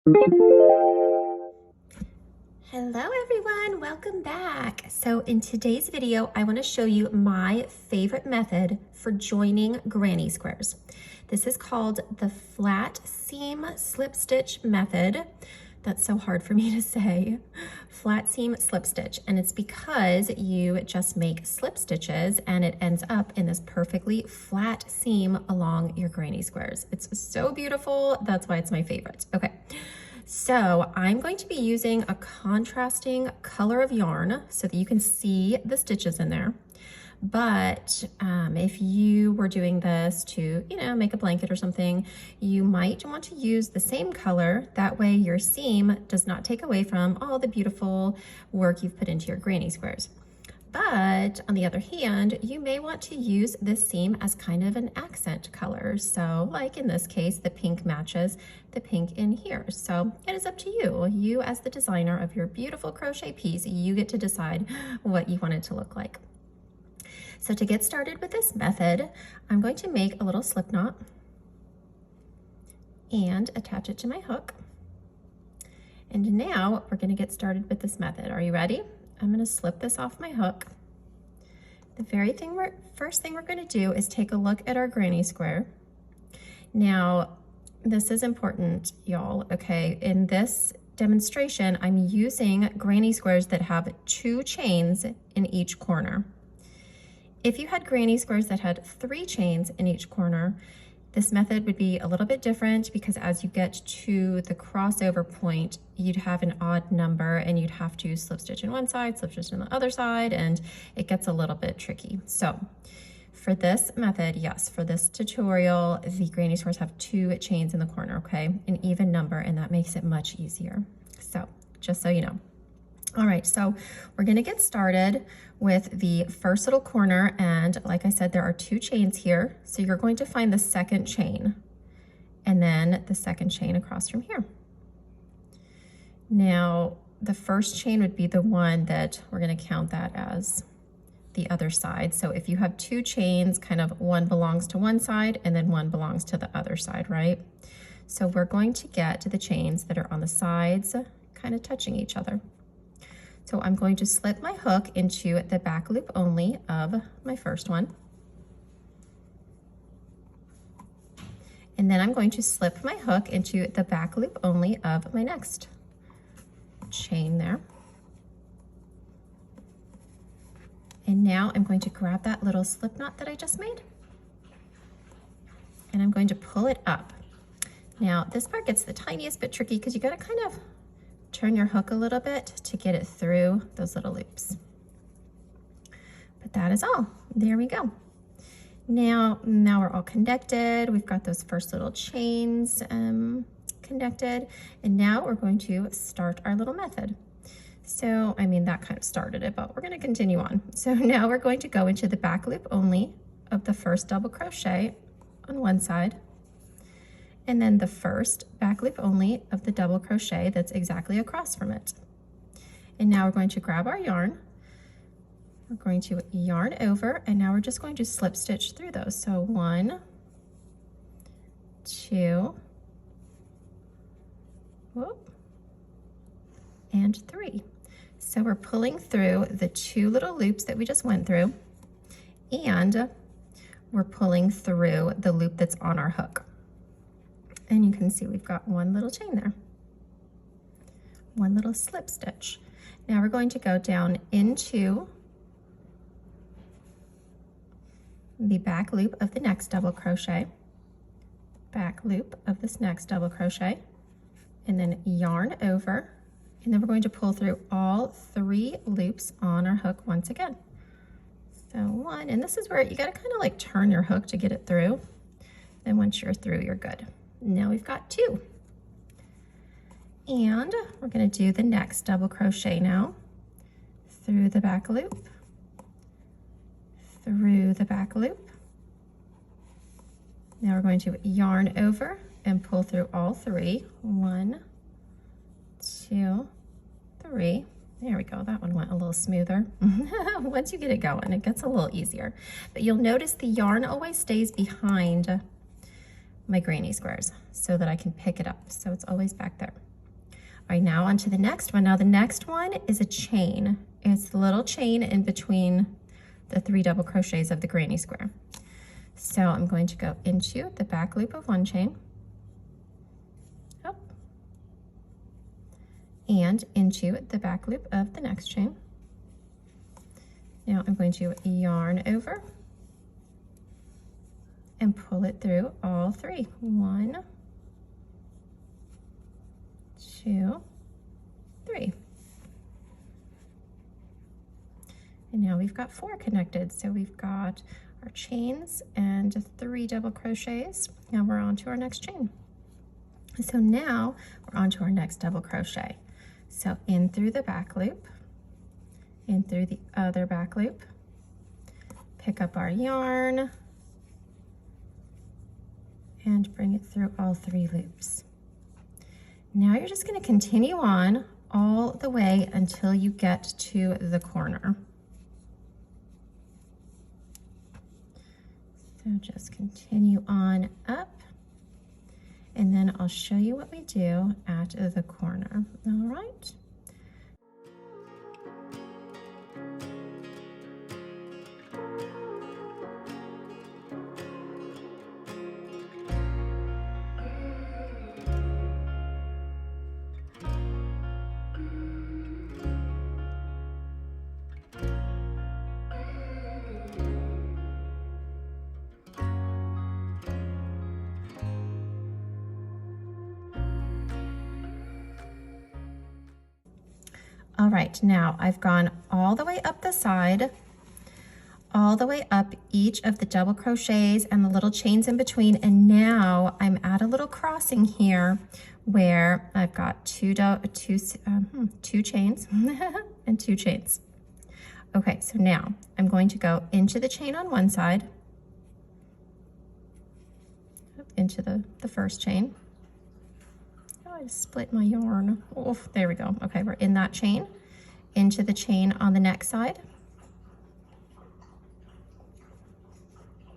Hello everyone, welcome back. So in today's video, I want to show you my favorite method for joining granny squares. This is called the flat seam slip stitch method. That's so hard for me to say. Flat seam slip stitch, and it's because you just make slip stitches and it ends up in this perfectly flat seam along your granny squares. It's so beautiful. That's why it's my favorite. Okay. So I'm going to be using a contrasting color of yarn so that you can see the stitches in there. But if you were doing this to, make a blanket or something, you might want to use the same color. That way your seam does not take away from all the beautiful work you've put into your granny squares. But on the other hand, you may want to use this seam as kind of an accent color. So like in this case, the pink matches the pink in here. So it is up to you. You as the designer of your beautiful crochet piece, you get to decide what you want it to look like. So to get started with this method, I'm going to make a little slip knot and attach it to my hook. And now we're going to get started with this method. Are you ready? I'm going to slip this off my hook. The first thing we're going to do is take a look at our granny square. Now, this is important, y'all, okay? In this demonstration, I'm using granny squares that have 2 chains in each corner. If you had granny squares that had 3 chains in each corner, this method would be a little bit different because as you get to the crossover point, you'd have an odd number and you'd have to slip stitch in one side, slip stitch on the other side, and it gets a little bit tricky. So for this method, yes, for this tutorial, the granny squares have 2 chains in the corner, okay? An even number, and that makes it much easier. So just so you know. All right, so we're gonna get started with the first little corner, and like I said, there are 2 chains here. So you're going to find the second chain and then the second chain across from here. Now, the first chain would be the one that we're gonna count that as the other side. So if you have 2 chains, kind of one belongs to one side and then one belongs to the other side, right? So we're going to get to the chains that are on the sides, kind of touching each other. So I'm going to slip my hook into the back loop only of my first one. And then I'm going to slip my hook into the back loop only of my next chain there. And now I'm going to grab that little slip knot that I just made, and I'm going to pull it up. Now this part gets the tiniest bit tricky because you gotta kind of turn your hook a little bit to get it through those little loops. But that is all. There we go. Now we're all connected. We've got those first little chains connected, and now we're going to start our little method. So, I mean, that kind of started it, but we're going to continue on. So now we're going to go into the back loop only of the first double crochet on one side, and then the first back loop only of the double crochet that's exactly across from it. And now we're going to grab our yarn. We're going to yarn over, and now we're just going to slip stitch through those. So 1, 2, whoop, and 3. So we're pulling through the 2 little loops that we just went through, and we're pulling through the loop that's on our hook. And you can see we've got 1 little chain there, 1 little slip stitch. Now we're going to go down into the back loop of the next double crochet, back loop of this next double crochet, and then yarn over, and then we're going to pull through all 3 loops on our hook once again. So 1, and this is where you got to kind of like turn your hook to get it through. Then once you're through, you're good. Now we've got 2. And we're going to do the next double crochet now, through the back loop, through the back loop. Now we're going to yarn over and pull through all 3. 1, 2, 3. There we go. That one went a little smoother. Once you get it going, it gets a little easier. But you'll notice the yarn always stays behind my granny squares so that I can pick it up. So it's always back there. right, now on to the next one. Now the next one is a chain. It's the little chain in between the 3 double crochets of the granny square. So I'm going to go into the back loop of one chain, up, and into the back loop of the next chain. Now I'm going to yarn over and pull it through all 3. 1, 2, 3. And now we've got 4 connected. So we've got our chains and 3 double crochets. Now we're on to our next chain. So now we're on to our next double crochet. So in through the back loop, in through the other back loop, pick up our yarn and bring it through all 3 loops. Now you're just going to continue on all the way until you get to the corner. So just continue on up, and then I'll show you what we do at the corner. All right. All right, now I've gone all the way up the side, all the way up each of the double crochets and the little chains in between, and now I'm at a little crossing here where I've got two chains and 2 chains. Okay, so now I'm going to go into the chain on one side, into the first chain. I split my yarn. Oh, there we go. Okay, we're in that chain, into the chain on the next side.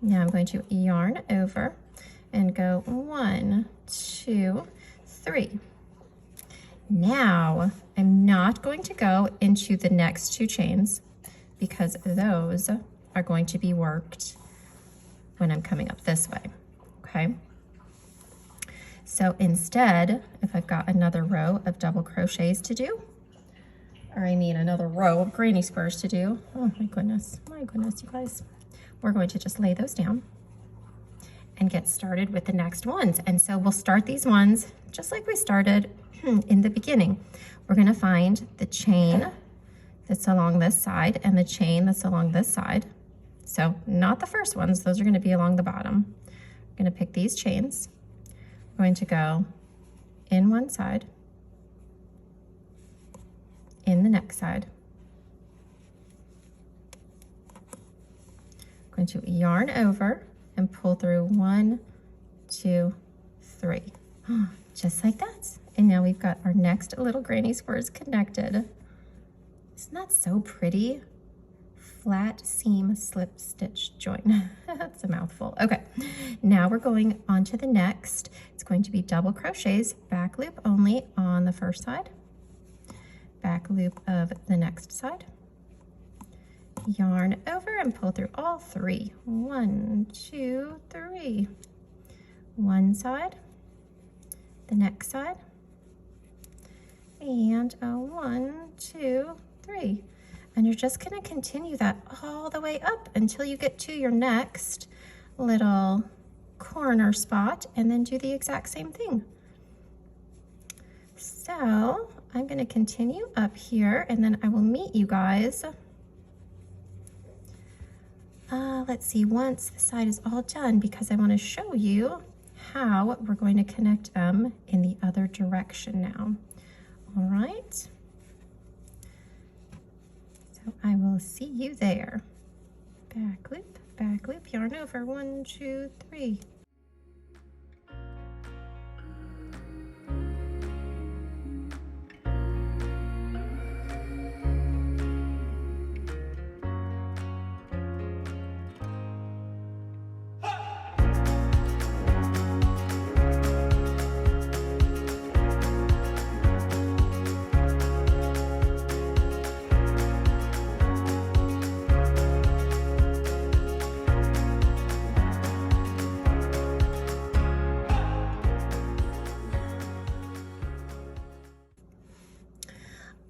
Now I'm going to yarn over and go 1, 2, 3. Now I'm not going to go into the next 2 chains because those are going to be worked when I'm coming up this way, okay? So instead, if I've got another row of double crochets to do, or I mean another row of granny squares to do, oh my goodness, you guys, we're going to just lay those down and get started with the next ones. And so we'll start these ones just like we started in the beginning. We're going to find the chain that's along this side and the chain that's along this side. So not the first ones, those are going to be along the bottom. I'm going to pick these chains. I'm going to go in one side, in the next side. I'm going to yarn over and pull through 1, 2, 3. Just like that. And now we've got our next little granny squares connected. Isn't that so pretty? Flat seam slip stitch join. That's a mouthful. Okay, now we're going on to the next. It's going to be double crochets, back loop only on the first side, back loop of the next side, yarn over and pull through all 3. 1, 2, 3. One side, the next side, and a 1, 2, 3. And you're just going to continue that all the way up until you get to your next little corner spot, and then do the exact same thing. So I'm going to continue up here, and then I will meet you guys. Let's see, once the side is all done, because I want to show you how we're going to connect them in the other direction now. All right. I will see you there. Back loop, yarn over, 1, 2, 3.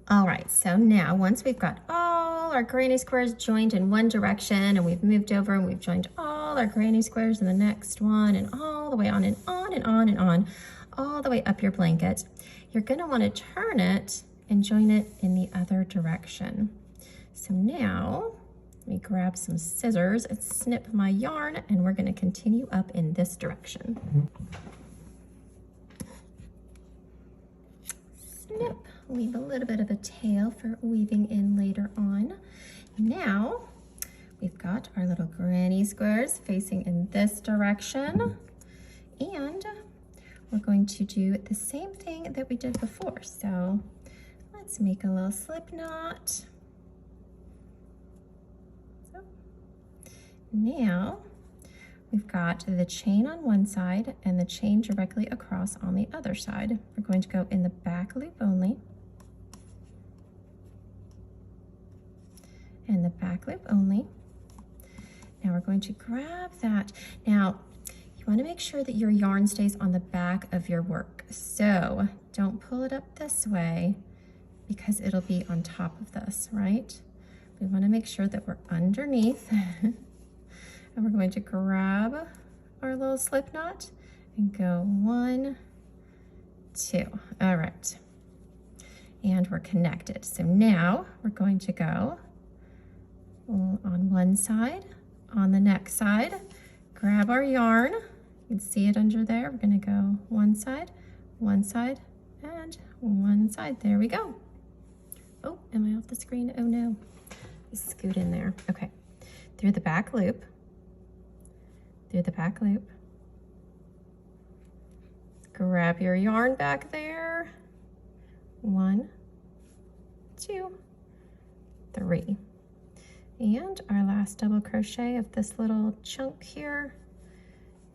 All right, so now once we've got all our granny squares joined in one direction and we've moved over and we've joined all our granny squares in the next one and all the way on and on and on and on, all the way up your blanket, you're gonna wanna turn it and join it in the other direction. So now, let me grab some scissors and snip my yarn, and we're gonna continue up in this direction. Snip. Leave a little bit of a tail for weaving in later on. Now, we've got our little granny squares facing in this direction, and we're going to do the same thing that we did before. So let's make a little slip knot. So now we've got the chain on one side and the chain directly across on the other side. We're going to go in the back loop only. And the back loop only. Now we're going to grab that. Now, you want to make sure that your yarn stays on the back of your work. So don't pull it up this way because it'll be on top of this, right? We want to make sure that we're underneath. And we're going to grab our little slip knot and go 1, 2. All right. And we're connected. So now we're going to go on one side, on the next side, grab our yarn. You can see it under there. We're gonna go one side, and one side. There we go. Oh, am I off the screen? Oh no. Scoot in there. Okay. Through the back loop. Through the back loop. Grab your yarn back there. 1, 2, 3. And our last double crochet of this little chunk here,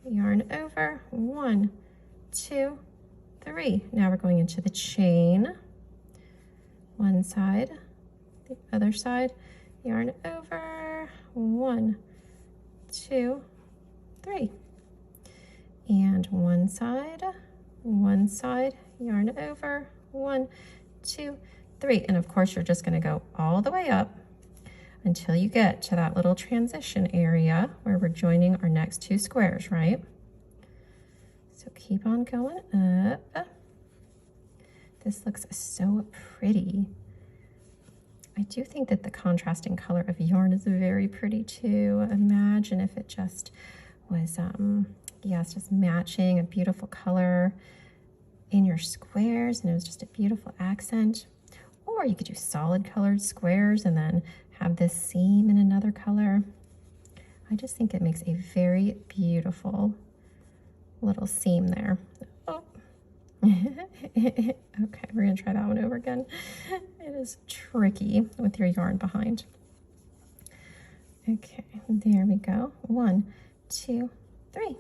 yarn over, 1, 2, 3. Now we're going into the chain, one side, the other side, yarn over, 1, 2, 3. And one side, yarn over, 1, 2, 3. And of course, you're just going to go all the way up until you get to that little transition area where we're joining our next 2 squares, right? So keep on going up. This looks so pretty. I do think that the contrasting color of yarn is very pretty too. Imagine if it just was, it's just matching a beautiful color in your squares and it was just a beautiful accent. Or you could do solid colored squares and then have this seam in another color. I just think it makes a very beautiful little seam there. Oh. Okay, we're gonna try that one over again. It is tricky with your yarn behind. Okay, there we go. 1, 2, 3.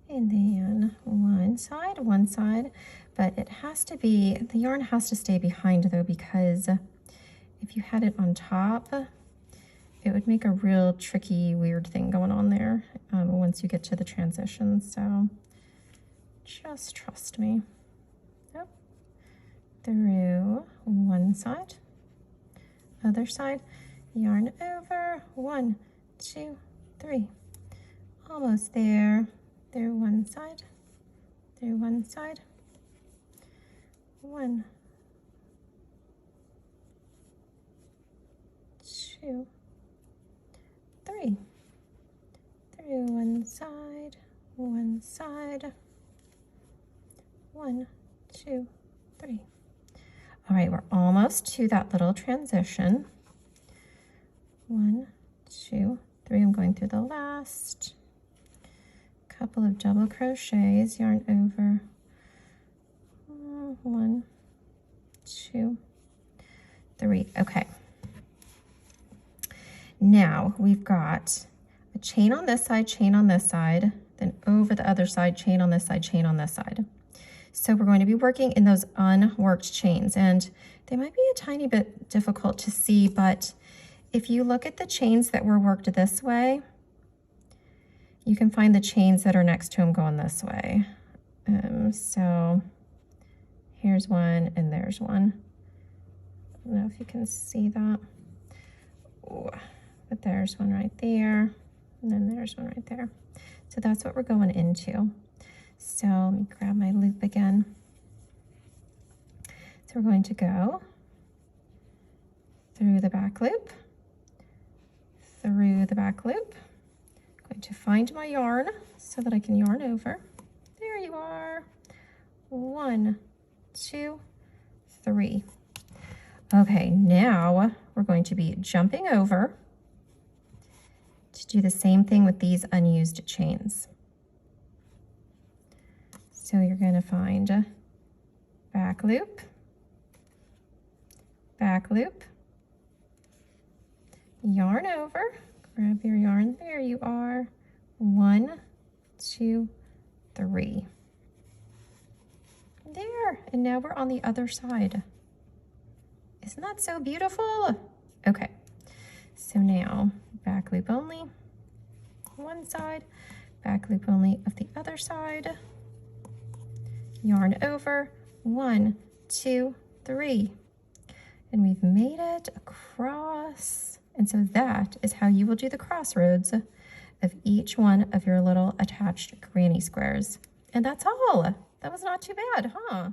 And then one side, but it has to be, the yarn has to stay behind though, because if you had it on top, it would make a real tricky, weird thing going on there once you get to the transition. So just trust me. Yep. Through one side, other side, yarn over, 1, 2, 3. Almost there. Through one side, 1, 2, 3. Through one side, 1, 2, 3. All right, we're almost to that little transition. 1, 2, 3. I'm going through the last couple of double crochets, yarn over, 1, 2, 3. Okay. Now we've got a chain on this side, then over the other side, chain on this side, chain on this side. So we're going to be working in those unworked chains, and they might be a tiny bit difficult to see, but if you look at the chains that were worked this way, you can find the chains that are next to them going this way. So here's one and there's one. don't know if you can see that. Ooh, but there's one right there, and then there's one right there. So that's what we're going into. So let me grab my loop again. So we're going to go through the back loop, through the back loop. I'm going to find my yarn so that I can yarn over. There you are. 1, 2, 3. Okay, now we're going to be jumping over to do the same thing with these unused chains. So you're going to find back loop, yarn over, grab your yarn, there you are, 1, 2, 3. There, and now we're on the other side. Isn't that so beautiful? Okay, so now back loop only, one side, back loop only of the other side, yarn over, 1, 2, 3. And we've made it across. And so that is how you will do the crossroads of each one of your little attached granny squares. And that's all. That was not too bad, huh?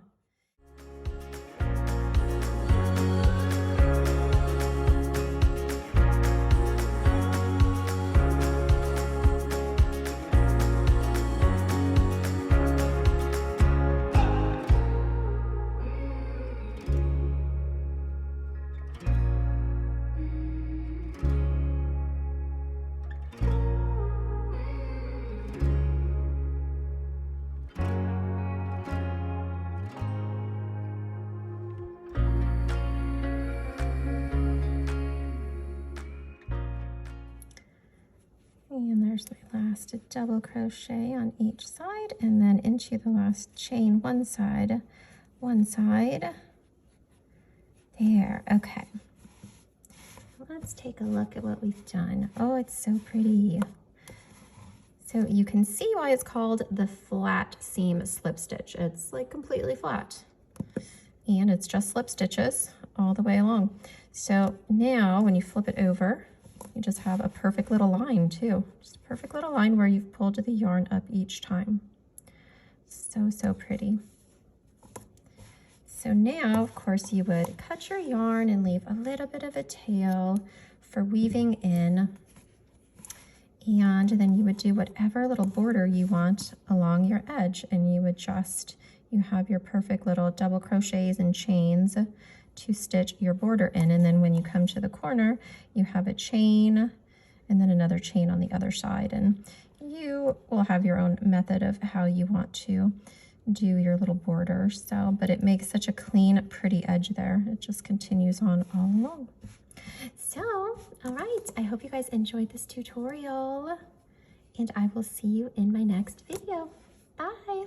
And there's my last double crochet on each side, and then into the last chain, one side. There, okay. Let's take a look at what we've done. Oh, it's so pretty. So you can see why it's called the flat seam slip stitch. It's like completely flat, and it's just slip stitches all the way along. So now when you flip it over, you just have a perfect little line too. Just a perfect little line where you've pulled the yarn up each time. So, so pretty. So now, of course, you would cut your yarn and leave a little bit of a tail for weaving in. And then you would do whatever little border you want along your edge, and you would you have your perfect little double crochets and chains to stitch your border in. And then when you come to the corner, you have a chain and then another chain on the other side. And you will have your own method of how you want to do your little border. So, but it makes such a clean, pretty edge there. It just continues on all along. So, all right, I hope you guys enjoyed this tutorial, and I will see you in my next video. Bye.